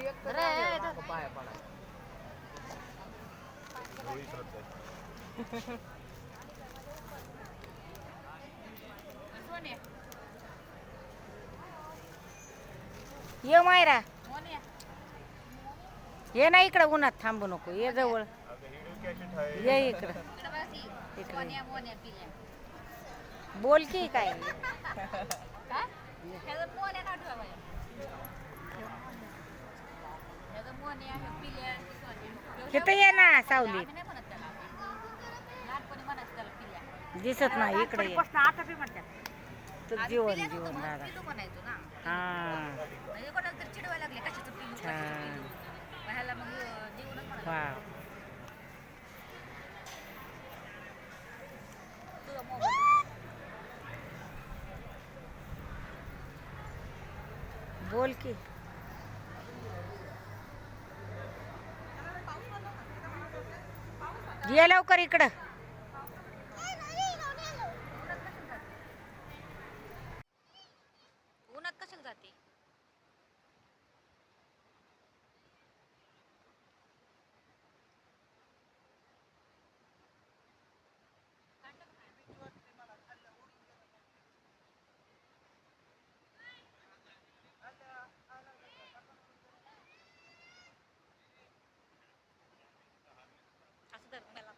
पाया पडा ये मायरा ये ना इकडं उन्हात थांबू नको ये जवळ ये इकडं बोल की काय तिथं ये ना सावलीत दिसत नाही इकडे ये तर जीवन जीवन दादा हा छान वा बोल की ये लवकर इकडं उन्हात कशाला जाते असं तर मला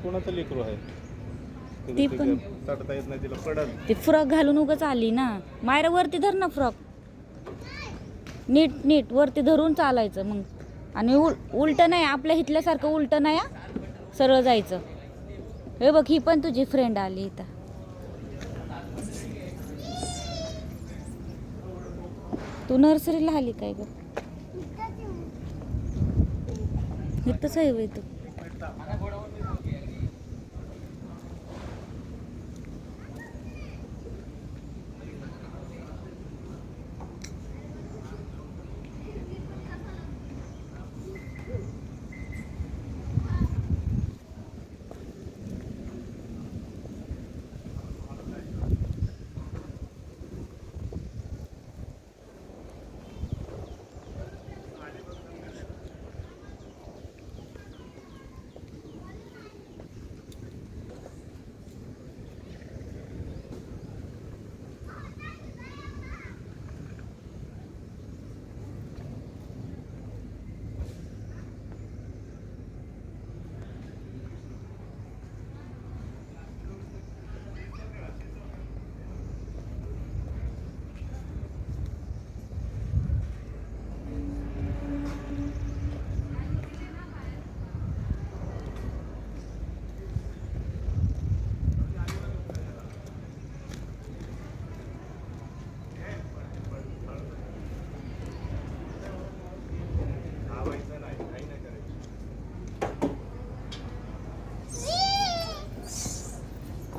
कोणाचं लेकरू आहे ती पण चढता येत नाही तिला पडल ती फ्रॉक घालून उगाच आली ना मायरा वरती धर ना फ्रॉक नीट नीट वरती धरून चालायचं मग आणि उलट नाही आपल्या इथल्यासारखं उलट नाही हा. सरळ जायचं हे बघ ही पण तुझी फ्रेंड आली इथं तू नर्सरीला आली काय ग इथंच आहे बाई तू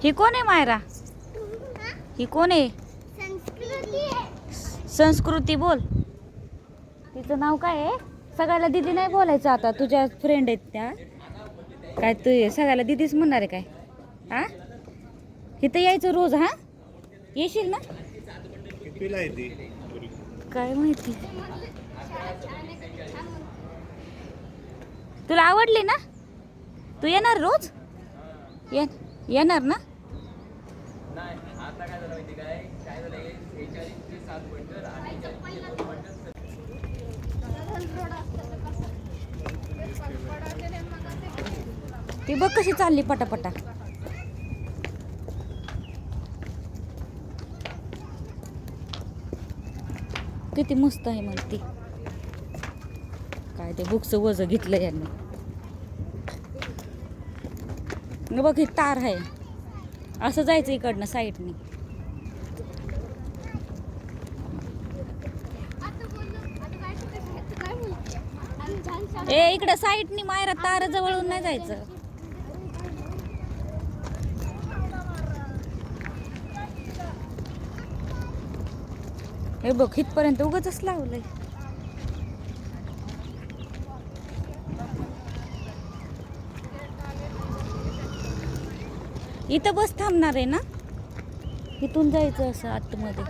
ही कोण आहे मायरा ही कोण आहे संस्कृती बोल तिचं नाव काय आहे सगळ्याला दीदी नाही बोलायचं आता तुझ्या फ्रेंड आहेत त्या काय तू सगळ्याला दीदीच म्हणणार आहे काय हा इथं यायचं रोज हा येशील ना काय माहिती तुला आवडली ना तू येणार रोज येणार ना ती बघ कशी चालली पटापटा किती मस्त आहे मग ती. काय ते बुक्स वजं घेतलं यांनी. न बघ ही तार आहे, असं जायचं इकडनं साईडनी. ए इकडं साईडनी मायरा, तार जवळून नाही जायचं. हे बघ इथपर्यंत उगाचच लावलंय. इथं बस थांबणार आहे ना, इथून जायचं असं आतमध्ये.